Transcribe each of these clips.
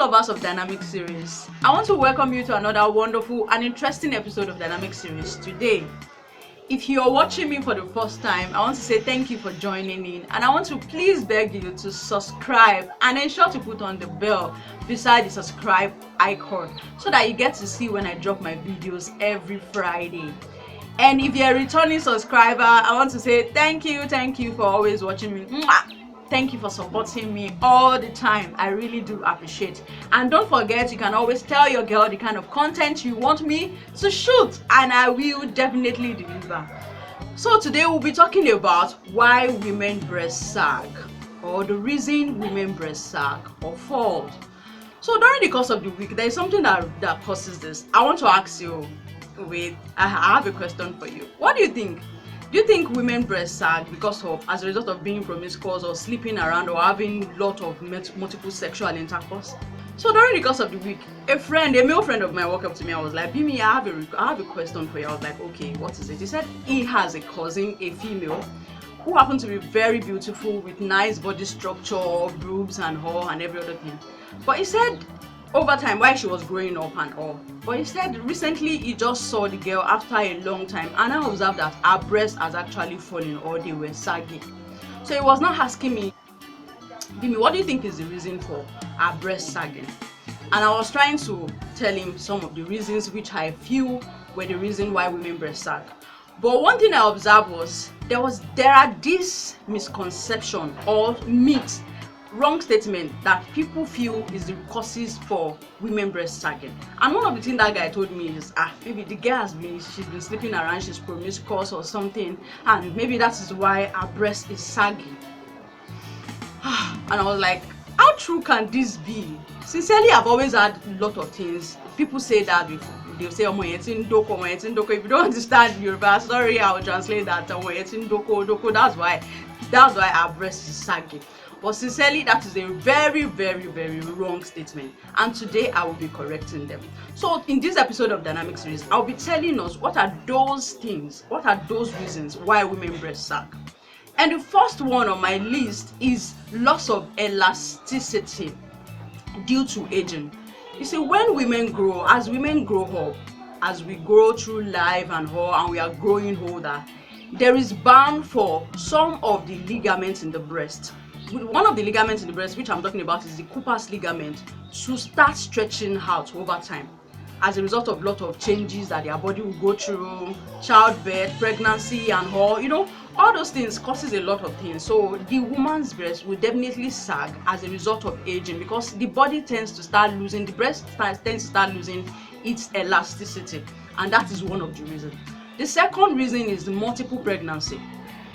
lovers of Dynamic Series. I want to welcome you to another wonderful and interesting episode of Dynamic Series today. If you're watching me for the first time, I want to say thank you for joining in, and I want to please beg you to subscribe and ensure to put on the bell beside the subscribe icon so that you get to see when I drop my videos every Friday. And if you're a returning subscriber, I want to say thank you for always watching me. Mwah! Thank you for supporting me all the time. I really do appreciate. And don't forget, you can always tell your girl the kind of content you want me to shoot, and I will definitely deliver. So today we'll be talking about why women breast sag, or the reason women breast sag or fall. So during the course of the week, there is something that causes this. I want to ask you, wait, I have a question for you. What do you think? Do you think women breast sag as a result of being promiscuous or sleeping around or having a lot of multiple sexual intercourse? So during the course of the week, a male friend of mine walked up to me and was like, Bimi, I have a question for you. I was like, okay, what is it? He said he has a cousin, a female, who happened to be very beautiful with nice body structure, boobs and hair and every other thing. But he said over time, while she was growing up and all, but he said recently he just saw the girl after a long time, and I observed that her breast has actually fallen or they were sagging. So he was not asking me, Bimi, what do you think is the reason for her breast sagging? And I was trying to tell him some of the reasons which I feel were the reason why women breast sag. But one thing I observed was there are this misconception or myths, wrong statement that people feel is the causes for women breast sagging. And one of the things that guy told me is maybe the girl she's been sleeping around, she's promiscuous or something, and maybe that is why her breast is sagging. And I was like, how true can this be? Sincerely, I've always had a lot of things. People say that before. They'll say, if you don't understand Yoruba, sorry, I'll translate that. That's why our breast is sagging. But sincerely, that is a very, very, very wrong statement. And today I will be correcting them. So in this episode of Dynamic Series, I'll be telling us what are those things, what are those reasons why women breast sag. And the first one on my list is loss of elasticity due to aging. You see, when women grow, as women grow up, as we grow through life and we are growing older, there is bound for some of the ligaments in the breast. One of the ligaments in the breast, which I'm talking about, is the Cooper's ligament, to start stretching out over time as a result of a lot of changes that their body will go through, childbirth, pregnancy, and all those things causes a lot of things. So the woman's breast will definitely sag as a result of aging, because the body tends to start losing, the breast tends to start losing its elasticity, and that is one of the reasons. The second reason is the multiple pregnancy.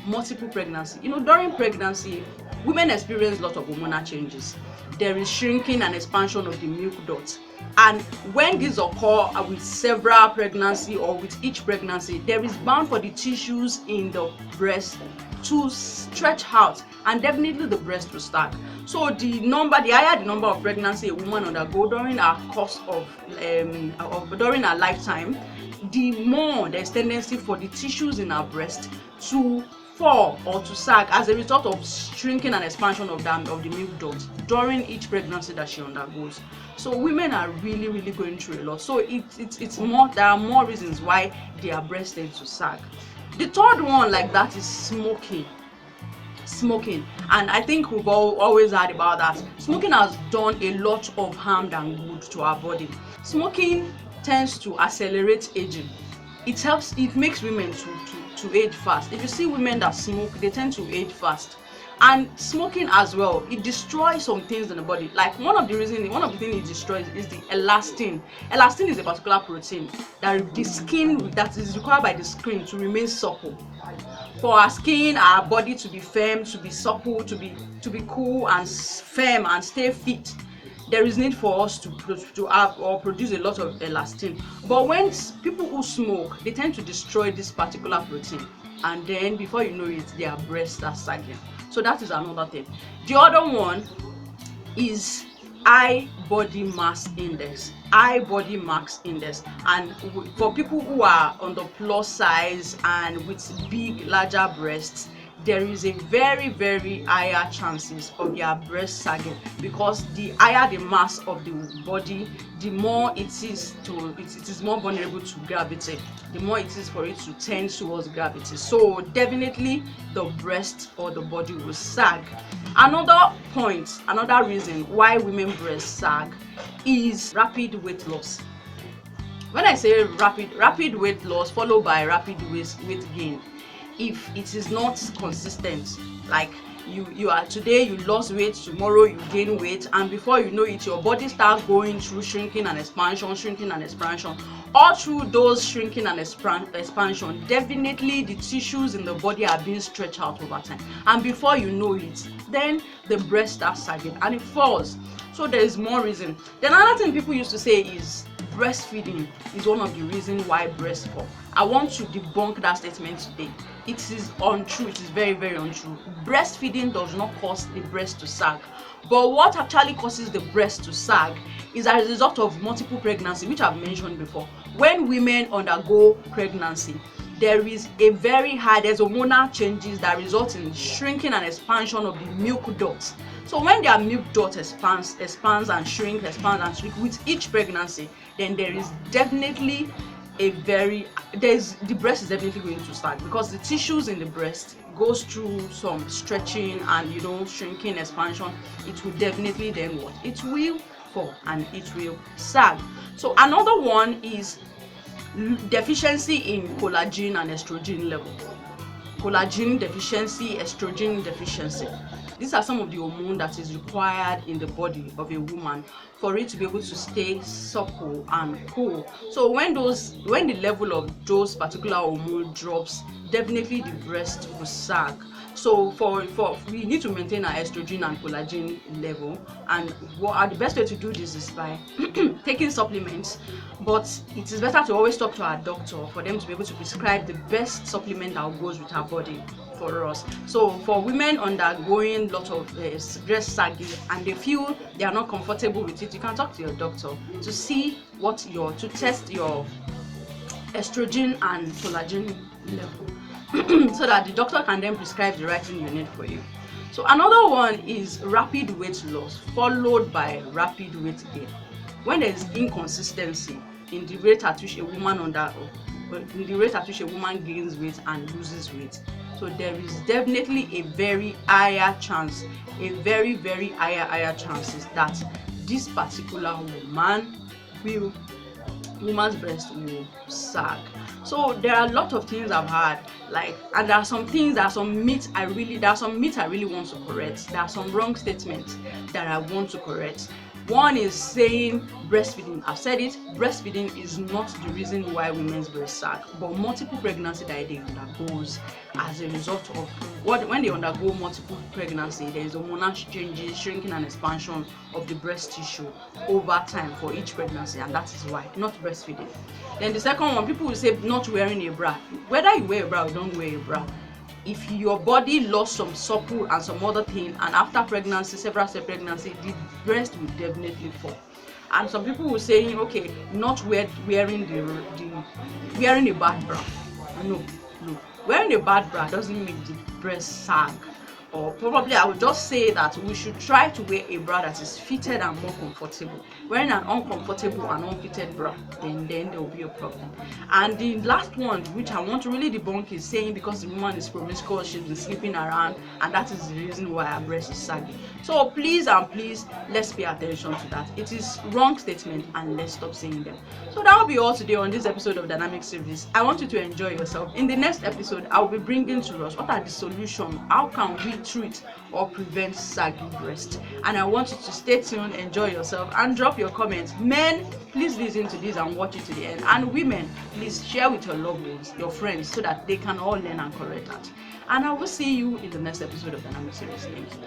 During pregnancy, women experience a lot of hormonal changes. There is shrinking and expansion of the milk duct. And when these occur with several pregnancy or with each pregnancy, there is bound for the tissues in the breast to stretch out, and definitely the breast will sag. So the higher the number of pregnancy a woman undergo during her course during her lifetime, the more there's tendency for the tissues in her breast to fall or to sag as a result of shrinking and expansion of the milk duct during each pregnancy that she undergoes. So women are really, really going through a lot. So it's more. There are more reasons why their breasts tend to sag. The third one like that is smoking, and I think we've always heard about that. Smoking has done a lot of harm than good to our body. Smoking tends to accelerate aging. It makes women to age fast. If you see women that smoke, they tend to age fast. And smoking as well, it destroys some things in the body. Like one of the things it destroys is the elastin. Elastin is a particular protein that is required by the skin to remain supple. For our skin, our body to be firm, to be supple, to be cool and firm and stay fit, there is need for us to have or produce a lot of elastin. But when people who smoke, they tend to destroy this particular protein, and then before you know it, their breasts are sagging. So that is another thing. The other one is high body mass index. And for people who are on the plus size and with larger breasts, there is a very, very higher chances of their breast sagging, because the higher the mass of the body, the more it is more vulnerable to gravity, the more it is for it to tend towards gravity. So definitely the breast or the body will sag. Another reason why women breast sag is rapid weight loss. When I say rapid weight loss followed by rapid weight gain, if it is not consistent, like you are today you lost weight, tomorrow you gain weight, and before you know it your body starts going through shrinking and expansion. All through those shrinking and expansion, definitely the tissues in the body are being stretched out over time, and before you know it, then the breast starts sagging and it falls. So there is more reason. Then another thing people used to say is breastfeeding is one of the reasons why breasts fall. I want to debunk that statement today. It is untrue. It is very, very untrue. Breastfeeding does not cause the breast to sag. But what actually causes the breast to sag is as a result of multiple pregnancy, which I've mentioned before. When women undergo pregnancy, there's hormonal changes that result in shrinking and expansion of the milk duct. So when their milk duct expands and shrink with each pregnancy, then the breast is definitely going to sag, because the tissues in the breast goes through some stretching and shrinking, expansion. It will definitely then what? It will fall and it will sag. So another one is deficiency in collagen and estrogen level. Collagen deficiency, estrogen deficiency. These are some of the hormone that is required in the body of a woman for it to be able to stay supple and cool. So when the level of those particular hormone drops, definitely the breast will sag. So for we need to maintain our estrogen and collagen level, and the best way to do this is by taking supplements. But it is better to always talk to our doctor for them to be able to prescribe the best supplement that goes with our body for us. So for women undergoing lot of breast sagging and they feel they are not comfortable with it, you can talk to your doctor to see to test your estrogen and collagen level so that the doctor can then prescribe the right thing you need for you. So another one is rapid weight loss followed by rapid weight gain. When there is inconsistency in the rate at which a woman gains weight and loses weight, so there is definitely a very higher chance, higher chances that this particular woman's breast will sag. So there are a lot of things I've heard, and there are some myths I really want to correct. There are some wrong statements that I want to correct. One is saying breastfeeding. I've said it. Breastfeeding is not the reason why women's breasts sag, but multiple pregnancy that they undergoes as a result of when they undergo multiple pregnancy, there is hormonal changes, shrinking and expansion of the breast tissue over time for each pregnancy, and that is why, not breastfeeding. Then the second one, people will say not wearing a bra. Whether you wear a bra or don't wear a bra, if your body lost some supple and some other thing, and after pregnancy, several pregnancy, the breast will definitely fall. And some people will say, okay, not wearing a bad bra. No, wearing a bad bra doesn't make the breast sag. Or probably I would just say that we should try to wear a bra that is fitted and more comfortable. Wearing an uncomfortable and unfitted bra, then there will be a problem. And the last one, which I want to really debunk, is saying because the woman is promiscuous, she's been sleeping around, and that is the reason why her breast is sagging. So please, let's pay attention to that. It is wrong statement, and let's stop saying them. So that will be all today on this episode of Dynamic Series. I want you to enjoy yourself. In the next episode, I will be bringing to us what are the solutions. How can we treat or prevent saggy breast? And I want you to stay tuned, enjoy yourself, and drop your comments. Men, please listen to this and watch it to the end. And women, please share with your loved ones, your friends, so that they can all learn and correct that. And I will see you in the next episode of Dynamic Series. Thank you.